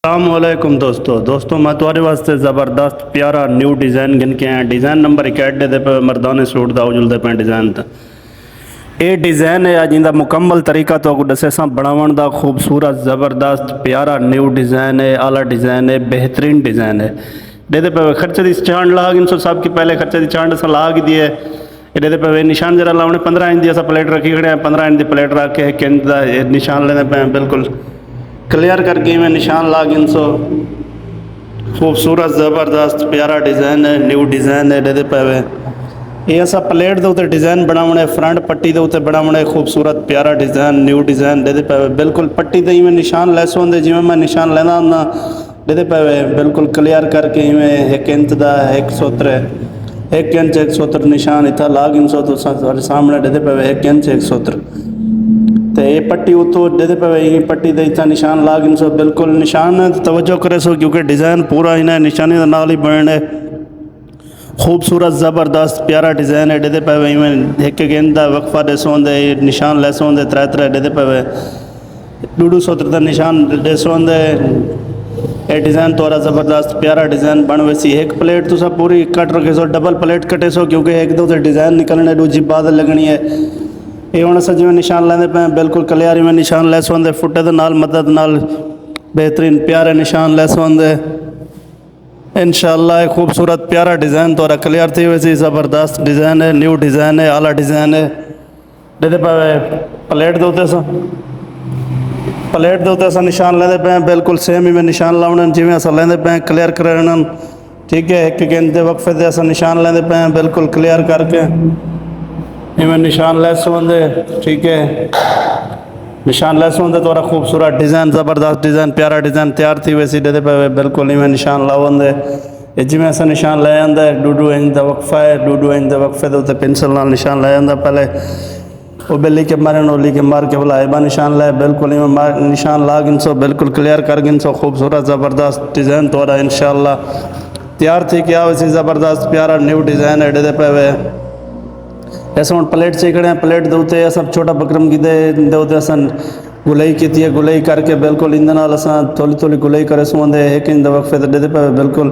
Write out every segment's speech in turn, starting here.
अस्सलामुअलैकुम दोस्तों मैं तुम्हारे वास्ते ज़बरदस्त प्यारा न्यू डिज़ाइन गिन के आया। डिज़ाइन नंबर 61 दे पे मर्दाने सूट दा उजलदे पे डिज़ाइन ता ये डिज़ाइन है अज इंदा मुकम्मल तरीका तो दसे सा बनावन दा। खूबसूरत ज़बरदस्त प्यारा न्यू डिज़ाइन है, आला डिज़ाइन है, बेहतरीन डिज़ाइन है। दे पे खर्चे की चांड ला इन सो सब की पहले खर्चे की चांड असा ला दिए ये पे निशान जरा लाने 15 इंच की असा प्लेट रखी खड़े हैं। 15 इंच की प्लेट रख के एक इंच का निशान लेने पे बिल्कुल क्लियर करके मैं निशान ला गिन सो खूबसूरत ज़बरदस्त प्यारा डिज़ाइन है, न्यू डिज़ाइन है। दे पे ये असा प्लेट के उत्ते डिज़ाइन बनावने, फ्रंट पट्टी के उत्ते बनावने खूबसूरत प्यारा डिज़ाइन न्यू डिज़ाइन। दे पे बिल्कुल पट्टी ते इवें निशान लैस होंगे जिवें मैं निशान लेना होंदा। दे पे बिल्कुल क्लियर करके इवें 1 इंच का 1 इंच 1 निशान इतना ला गिन सो तो सामने दे पे 1 इंच 1 तो ये पट्टी उतो दे पे ये पट्टी दे इतना निशान ला गिन सो बिल्कुल निशान तवज्जो करे सो क्योंकि डिज़ाइन पूरा इन्हें निशानी नाल ही बनने खूबसूरत ज़बरदस्त प्यारा डिज़ाइन है। दे पे इवें 1 इंच का वक्फा दसो होंगे निशान लैस होंगे 3 दे पे 200 का निशान दसो होंगे। ये डिज़ाइन थोड़ा ज़बरदस्त प्यारा डिज़ाइन बन वैसी एक प्लेट तुसा पूरी कट रखे सो डबल प्लेट कटे सो क्योंकि एक दो डिज़ाइन निकलने दूजी बाद लगनी है। ये हम अस जिमें निशान लेंदे पे बिल्कुल क्लियर में निशान लैस होंगे फुटे दे नाल मदद नाल बेहतरीन प्यारे निशान लैस होंगे। इंशाअल्लाह खूबसूरत प्यारा डिज़ाइन थोड़ा क्लियर थी वैसी ज़बरदस्त डिज़ाइन है, न्यू डिज़ाइन है, आला डिज़ाइन है। दे पे प्लेट दे उत्ते प्लेट के उत्ते अस निशान लेंदे पे बिल्कुल सेम ही में निशान लाने जिमें अस लेंदे पे क्लियर करना। ठीक है 1 इंच के वक्फे से अस निशान लेंदे पे बिल्कुल क्लियर करके इवें निशान लैस होंगे। ठीक है निशान लैस होंगे थोड़ा खूबसूरत डिज़ाइन ज़बरदस्त डिज़ाइन प्यारा डिज़ाइन तैयार थी वैसी। दे पे बिल्कुल इवें निशान लाओगे ये जिमें अस निशान लै जाता है 2 इंच का वक्फा है 2 इंच के वक्फे के उत्ते पेंसिल नाल निशान लै जाता। पहले वो बिल्ली के मारन ओली के मार के बोला एबा निशान लै बिल्कुल इवें निशान ला गिन सो बिल्कुल क्लियर कर गिन सो खूबसूरत ज़बरदस्त डिज़ाइन थोड़ा इंशाअल्लाह तैयार थी क्या वैसी ज़बरदस्त प्यारा न्यू डिज़ाइन है। दे पे ऐसा हम प्लेट चेकड़े प्लेट दे उत्ते सब छोटा बकरम की दे उत्ते अस गुलाई की है गुलाई करके बिल्कुल इंदे नाल अस थोड़ी गुलाई करे सोंदे 1 इंच वक्फे ते दे पे बिल्कुल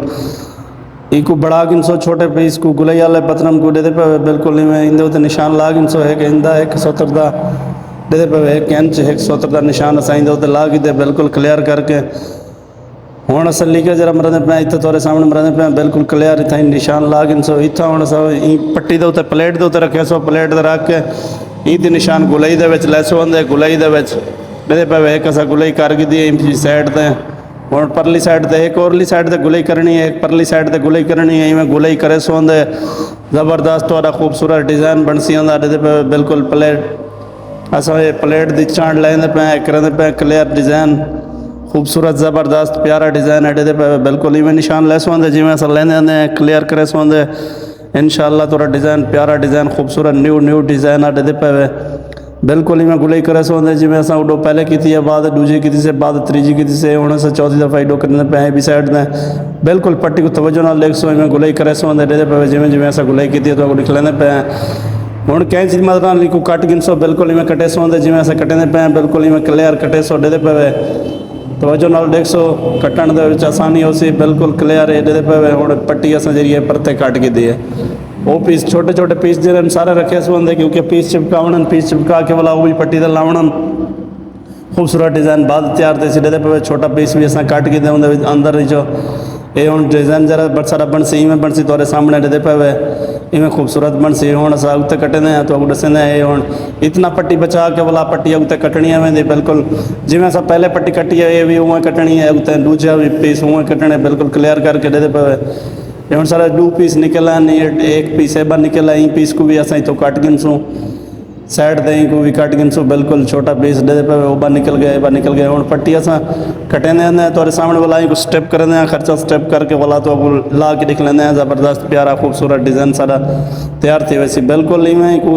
इको बड़ा गिन सो छोटे पीस को गुलाई वाले पतरम को दे पे बिल्कुल इवें इंदे उत्ते निशान ला गिन सो 1 इंच का 170 का दे पे 1 इंच 170 का निशान अस इंदे उत्ते ला के बिल्कुल क्लियर करके हुण अस लिखे जरा मरदे पे इत्थे थोड़े सामने मरदे पे बिल्कुल क्लियर इतना निशान ला गिन सो इतना हुण पट्टी के उत्ते प्लेट के उत्ते रखे सो प्लेट ते रख के ईद निशान गुलाई दे विच लैस होंदे गुलाई दे विच दे पे एक अस गुलाई कर दी साइड ते हुण परली साइड ते एक औरली साइड ते गुलाई करनी है एक परली साइड ते गुलाई करनी है इवें गुलाई करे सो होंदे ज़बरदस्त थोड़ा खूबसूरत डिज़ाइन बन सी होंदा। दे पे बिल्कुल प्लेट अस प्लेट दी चांड लेंदे पे करदे पे क्लियर डिज़ाइन खूबसूरत ज़बरदस्त प्यारा डिज़ाइन है। दे पे बिल्कुल इवें निशान लैस होंगे जिमें अस लेंदे क्लियर करे सोंदे इंशाअल्लाह थोड़ा डिज़ाइन प्यारा डिज़ाइन खूबसूरत न्यू डिज़ाइन है। दे पे बिल्कुल इवें गुलाई करे सोंदे जिमें अस उडो पहले की है बाद दूजी की से बाद तीजी की से हुण अस चौथी दफ़ा इडो करने पे भी साइड दें बिल्कुल पट्टी को तवज्जो नाल देख सो इवें गुलाई करे सोंदे। दे पे जिमें जिमें अस गुलाई की है तो लिख लेंदे पे हुण कैंची मदद नाल को कट गिन सो बिल्कुल इवें कटे सोंदे जिमें अस कटेंदे पे बिल्कुल इवें क्लियर कटे सो। दे पे तवज्जो नाल देख सो कटण दे विच आसानी हो सी बिल्कुल क्लियर है। दे पे हुण पट्टी अस जरिए परते कट की है वो पीस छोटे छोटे पीस जिन्हें सारे रखे सो होंगे क्योंकि पीस चिपका के वाला वो भी पट्टी ते लावणन खूबसूरत डिज़ाइन बाद तैयार थे। दे पे छोटा पीस भी अस कट के दें अंदर जो ये हम डिज़ाइन जरा बड़ा सारा बन सी इवें बन सी थोड़े सामने दे पे इवें खूबसूरत बन सी हुण अस उत्ते कटेंदे हैं तो दसेंदे ये हुण इतना पट्टी बचा के वाला पट्टी उत्ते कटनी है बिल्कुल जिमें अस पहले पट्टी कटी है ये भी उवें कटनी है उत्ते दूजा भी पीस उवें कटने बिल्कुल क्लियर करके दे पे ये हम सारा 2 पीस निकल आए एक पीस एबा निकल आई पीस को भी अस तो कट गिन सो साइड दे को भी कट गिन सो बिल्कुल छोटा पीस दे पे ओबा निकल गए हुण पट्टी अस कटेंदे तो सामने वाला को स्टेप करेंदे खर्चा स्टेप करके वाला तो ला के दिख लेंदे ज़बरदस्त प्यारा खूबसूरत डिज़ाइन सारा तैयार थी वैसी बिल्कुल इवें को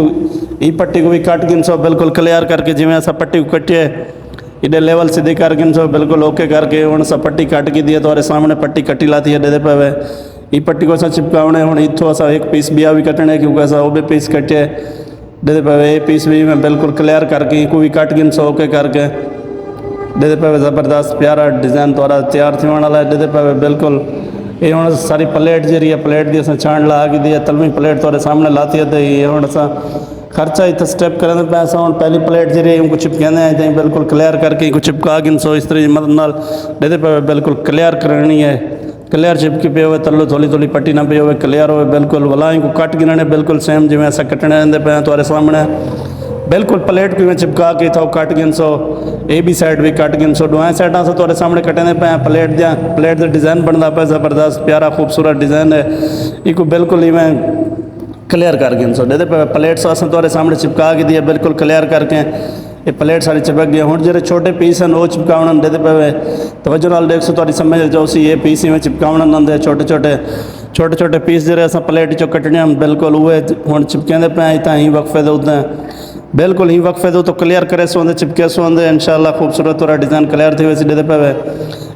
पट्टी को भी कट गिन सो बिल्कुल क्लियर करके जिमें अस पट्टी को कटिए इधर लेवल सीधी कर गिन सो बिल्कुल ओके करके हुण अस पट्टी कट की दी तो सामने पट्टी कटी लाती है दे पे ये पट्टी को अस चिपकावने हुण इत्थों अस एक पीस बिया भी कटने क्योंकि अस वो भी पीस कटे दे पे ये पीस भी मैं बिल्कुल क्लियर करके को भी कट गिन सो ओके करके दे पे ज़बरदस्त प्यारा डिज़ाइन तोरा तैयार थियण वाला है। दे पे बिल्कुल ये हुण सारी प्लेट जी है, प्लेट दी असां छाण ला की दी है, तलवी प्लेट तोरे सामने लाती है। तो ये हुण असां खर्चा इतना स्टेप करें पे असां हुण पहली प्लेट जी इनको चिपकाने हैं तो बिल्कुल क्लियर करके इनको चिपका गिन सो इस तरह की मदद नाल दे पे बिल्कुल क्लियर करनी है। क्लियर चिपकी पे हो तलो थोड़ी थोड़ी पट्टी ना पे हो क्लियर हो बिल्कुल वाला इनको कट गिनने बिल्कुल सेम जिवें असां कटने आंदे पे तुहारे सामने बिल्कुल प्लेट को चिपका के इथों कट गिन सो ए बी साइड भी कट गिन सो दोवें साइडां से तुहारे सामने कटने पे प्लेट का डिज़ाइन बनता पे ज़बरदस्त प्यारा खूबसूरत डिज़ाइन है। इको बिल्कुल इवें क्लियर कर गिन सो दे पे प्लेट से असां तुहारे सामने चिपका के दिए बिल्कुल क्लियर करके ये प्लेट सारी चिपक गई। हुण जो छोटे पीस हैं वो चिपकावन दे पे तवज्जो नाल देख सो तुहारी समझ जाओ सी ये पीस इवें चिपकावन आंदे छोटे छोटे पीस जो असां प्लेट चो कटने बिल्कुल उहे हुण चिपकेंदे पे इतां ही वक्फे दे उतां बिल्कुल ही वक्फे दो तो क्लियर करे सो चिपके सो इंशाल्लाह खूबसूरत और डिज़ाइन क्लियर थी वैसे दे पे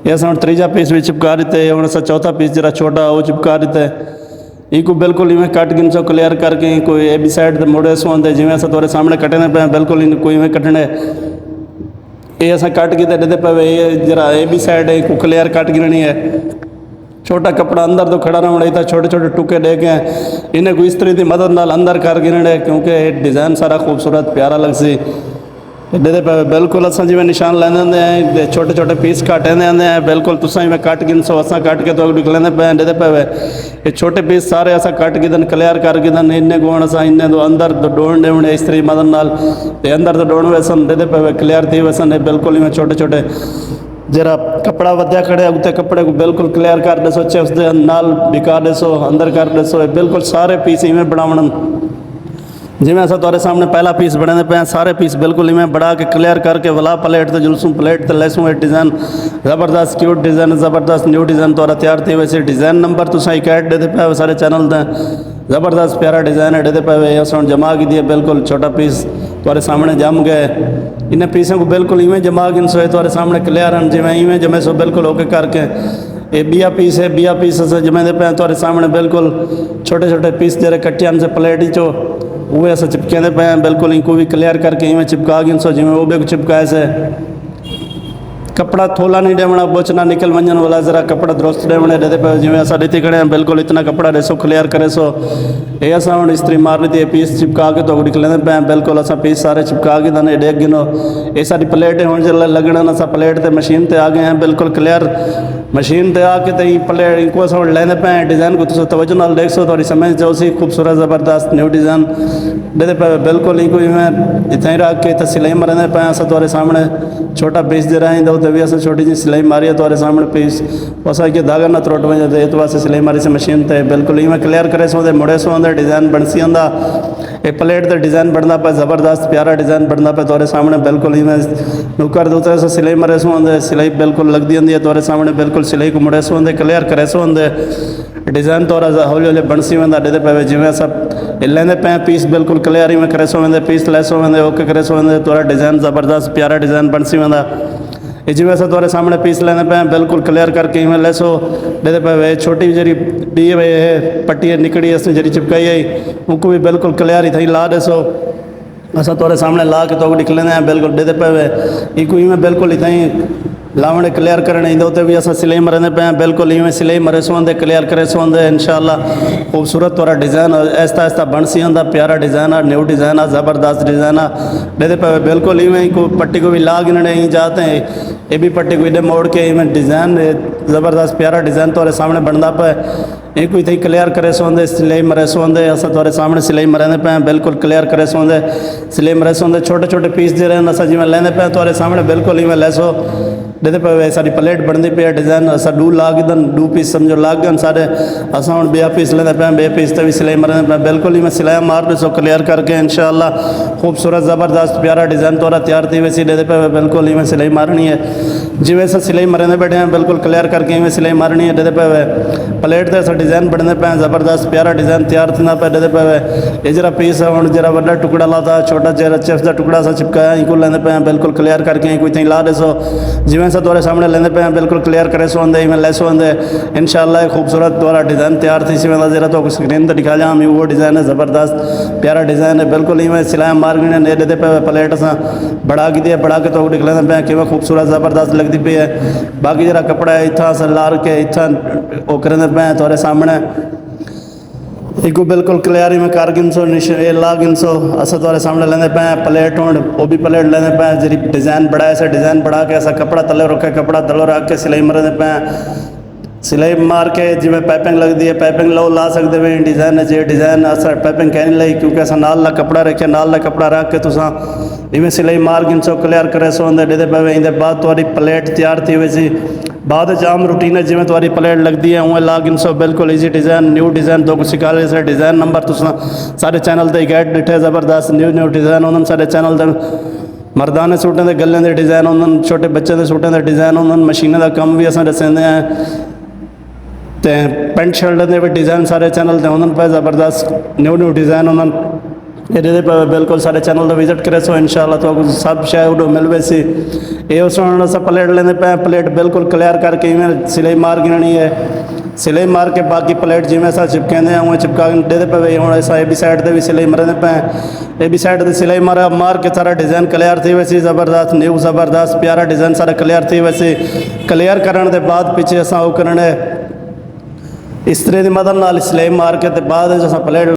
ये असां तीजा पीस भी चिपका देते हुण असां चौथा पीस जरा छोटा वो चिपका देते इको बिल्कुल इवें कट गिन सो क्लियर करके कोई ए बी साइड मुड़े सो जिवें असां तुहारे सामने कटने पे बिल्कुल इनको इवें कटने ये असां कट के दे पे ये जरा ए बी साइड को क्लियर कट गिननी है। छोटा कपड़ा अंदर तो खड़ा रहना था छोटे छोटे टुके दे के इन्हें को इस तरह की मदद नाल अंदर कर गिनने क्योंकि डिज़ाइन सारा खूबसूरत प्यारा लग सी दे पे बिल्कुल असां जिवें निशान लैंदे होंदे हैं छोटे छोटे पीस काटेंदे आंदे हैं बिल्कुल तुसां इवें कट गिन सो असां कट के तो निकलेंदे पे दे पे ये छोटे पीस सारे असां कट गिदन क्लियर कर गिदन इन्ने गुण असां इन्ने तो अंदर तो डोण देवणे इस तरह मदद नाल अंदर तो डोण वैसन दे पे क्लियर थी वैसन बिल्कुल इवें छोटे छोटे जरा कपड़ा वध्या खड़े उते कपड़े को बिल्कुल क्लियर कर दसो चेस्ट दे नाल बिका दसो अंदर कर दसो बिल्कुल सारे पीस इवें बनावण जिवें असां तुहारे सामने पहला पीस बने पे सारे पीस बिल्कुल इवें बड़ा के क्लियर करके वला प्लेट ते जुलसूं प्लेट ते लैसूं ये डिज़ाइन ज़बरदस्त क्यूट डिज़ाइन ज़बरदस्त न्यू डिज़ाइन तुहारा तैयार थी वैसे डिज़ाइन नंबर तुसां एक ऐड दे पे सारे चैनल ते ज़बरदस्त प्यारा डिज़ाइन है दे पे असां जमा की दिए बिल्कुल छोटा पीस तुहारे सामने जम गए इन पीसों को बिल्कुल इवें जमा गिन सो तुहारे सामने क्लियर हैं जिवें इवें जमे सो बिल्कुल होके करके ये बिया पीस है बिया पीस अस जमें पे तुहारे सामने बिल्कुल छोटे छोटे पीस जरे कट्टियां से प्लेट चो वो अस चिपकेंदे पे बिल्कुल इनको भी क्लियर करके इवें चिपका गिन सो जिवें वो भी चिपकाए से कपड़ा थोला नहीं देवना बोचना निकल वंजन वाला जरा कपड़ा दुरुस्त देवने दे पे जिवें असां ॾिठी खड़े हैं बिल्कुल इतना कपड़ा ॾिसो क्लियर करे सो ये असां हुण इस्त्री मार दी पीस चिपका के तो निकलेंदे पे बिल्कुल असां पीस सारे चिपका के दाने डेग गिनो ये सारी प्लेट हुण जो लगन असां प्लेट ते मशीन ते आ गए हैं बिल्कुल क्लियर मशीन ते आके तो प्लेट इनको असां लेंदे पे डिज़ाइन को तुसीं तवज्जो नाल देख सो थोड़ी समझ जाओ सी खूबसूरत ज़बरदस्त न्यू डिज़ाइन दे पे बिल्कुल इनको इवें इतना ही रख के तो सिलाई मरंदे पे असां तुहारे सामने छोटा पीस जरा आईंदा तो भी असां छोटी जी सिलाई मारी है तुहारे सामने पीस असां के धागा ना त्रुट वञे तो ये वास्ते सिलाई मारी से मशीन ते बिल्कुल इवें क्लियर करे सो मुड़े सो डिज़ाइन बन सी आंदा ये प्लेट का डिज़ाइन बनता पे ज़बरदस्त प्यारा डिज़ाइन बनता पे तुहारे सामने बिल्कुल इवें नुकर दे उतरे सो सिलाई मरे सो सिलाई बिल्कुल लगती आंदी है तुहारे सामने बिल्कुल सिलाई को मुड़े सो क्लियर करे सो डिज़ाइन तुहारा हौली हौली बन सी वेंदा दे पे जिवें असां लेंदे पे पीस बिल्कुल क्लियर इवें करे सो पीस लै सो ओके करे सो तुहारा डिज़ाइन ज़बरदस्त प्यारा डिज़ाइन बन सी वेंदा ये जिवें असां तुहारे सामने पीस लेंदे पे बिल्कुल क्लियर करके इवें लैसो दे पे छोटी जी डी पट्टी निकड़ी अस जी चिपकाई आई उनको भी बिल्कुल क्लियर ही थी ला दसो असां तुहारे सामने ला के तो निकलेंदे हैं बिल्कुल दे पे इको इवें बिल्कुल इतना ही लावणे क्लियर करने ईंदो भी असां सिलाई मरंदे पे बिल्कुल इवें सिलाई मरे सो क्लियर करे सो इंशाल्लाह खूबसूरत तुहारा डिज़ाइन आहिस्ता आहिस्ता बन सी आंदा प्यारा डिज़ाइन है न्यू डिज़ाइन है ज़बरदस्त डिज़ाइन है दे पे बिल्कुल इवें को पट्टी को भी ला गिनने ही जाते हैं ये भी पट्टी को इधे मोड़ के इवें डिज़ाइन ज़बरदस्त प्यारा डिज़ाइन तुहारे सामने बनता पे एक इतना क्लियर करे सो सिलाई मरे सो असां तुहारे सामने सिलाई मरंदे पे बिल्कुल क्लियर करे सो सिलाई मरे सो छोटे छोटे पीस जो असां जिवें लेंदे पे तुहारे सामने बिल्कुल इवें लैसो दे पे सारी प्लेट बनती पे डिज़ाइन असां डू ला गिदन डू पीस समझो लाग गन सारे असां हुण ॿिया पीस लेंदे पे ॿिए पीस ते भी सिलाई मरंदे पे बिल्कुल इवें सिलाई मार ॾिसो क्लियर करके इंशाल्लाह खूबसूरत ज़बरदस्त प्यारा डिज़ाइन तुहारा तैयार थी वैसी दे पे बिल्कुल इवें सिलाई मारनी है ਜਿਵੇਂ ਅਸੀਂ ਸਿਲਾਈ ਮਰਦੇ ਬੈਠੇ ਹਾਂ ਬਿਲਕੁਲ ਕਲੀਅਰ ਕਰਕੇ ਇਵੇਂ ਸਿਲਾਈ ਮਾਰਨੀ ਹੈ। ਇਹਦੇ ਪਏ ਪਲੇਟ ਤੇ ਅਸਾਂ ਡਿਜ਼ਾਈਨ ਬਣਦੇ ਪਏ ਜ਼ਬਰਦਸਤ ਪਿਆਰਾ ਡਿਜ਼ਾਈਨ ਤਿਆਰ ਥींदा पिया। ਇਹਦੇ ਪਏ ਇਹ ਜਿਹੜਾ ਪੀਸ ਹੈ ਹੁਣ ਜਿਹੜਾ ਵੱਡਾ ਟੁਕੜਾ ਲਾਤਾ ਛੋਟਾ ਜਿਹੜਾ ਚਿਪਸ ਦਾ ਟੁਕੜਾ ਅਸਾਂ ਚਿਪਕਾਇਆ ਇनको ਲੈਂਦੇ ਪਏ ਬਿਲकुल ਕਲੀਅਰ ਕਰਕੇ ਕੋਈ ਥਿੰਗ ਲਾ देसो ਜਿਵੇਂ ਅਸਾਂ ਤੁਹਾਡੇ ਸਾਹਮਣੇ ਲੈਂਦੇ ਪਏ ਬਿਲकुल ਕਲੀਅਰ करे सो ਹੁੰਦੇ ਇਵੇਂ ਲੈਸੋ ਹੁੰਦੇ इंशाअल्लाह खूबसूरत द्वारा डिज़ाइन तैयार थी सिवा जरा तो स्क्रीन पर दिखा जाऊँ वो डिज़ाइन है ज़बरदस्त प्यारा डिज़ाइन है बिल्कुल इवें सिलाई मार्ग ने दे पे प्लेट असा बढ़ा के दिया बढ़ा के तो निकले पे कि खूबसूरत ज़बरदस्त लगती पई है। बाकी जरा कपड़ा है इतना अस लार के इतना वो करें पे थोड़े सामने इको बिल्कुल क्लियर में कर गिनसो ला गिनसो अस थोड़े सामने लेंदे पे प्लेट हूँ वो भी प्लेट लेंदे पे जी डिज़ाइन बढ़ा ऐसे डिज़ाइन बढ़ा के ऐसा कपड़ा तले रखे कपड़ा तलो रख के सिलाई मरदे पे सिलाई मार के जिमें पाइपिंग लगती है पाइपिंग लो ला सकते हैं डिज़ाइन है जो डिज़ाइन अस पाइपिंग कहने लगी क्योंकि अस नाल कपड़ा रखे नाल कपड़ा रख के तुसा इवें सिलाई मार गिनसो क्लियर करे सो होंगे पे इंदे बाद थोड़ी प्लेट तैयार थी हुई सी बाद आम रूटीन है जिमें तुम्हारी प्लेट लगती है उवें ला गिनसो बिल्कुल ईजी डिज़ाइन न्यू डिज़ाइन तो सिखा रहे से डिज़ाइन नंबर तुसा सारे चैनल पर गैड डिठे ज़बरदस्त न्यू डिज़ाइन उन्होंने सारे चैनल पर मर्दाने सूटें के गलें के डिज़ाइन उन्होंने छोटे बच्चों के सूटें के डिज़ाइन उन्होंने मशीनों का कम भी अस दसेंदे हैं तो पेंट शर्ट के भी डिज़ाइन सारे चैनल पर उन्होंने पे ज़बरदस्त न्यू डिज़ाइन उन्होंने ये पे बिल्कुल सारे चैनल तो विजिट करे सो इंशाअल्लाह तो सब शायद मिल वैसी ये उस प्लेट लेने पे प्लेट बिल्कुल क्लियर करके इवें सिलाई मार गिननी है सिलाई मार के बाकी प्लेट जिमें अस चिपकेंदे उवें चिपका दे पे हूँ अस ए बी साइड पर भी सिलाई मरदे पे ए बी साइड पर सिलाई मार के सारा डिज़ाइन क्लियर थी वैसी ज़बरदस्त न्यू ज़बरदस्त प्यारा डिज़ाइन सारा क्लियर थी वैसी क्लियर करने के बाद पीछे अस वो करने इस तरह की मदद नाल सिलाई मार के बाद अस प्लेट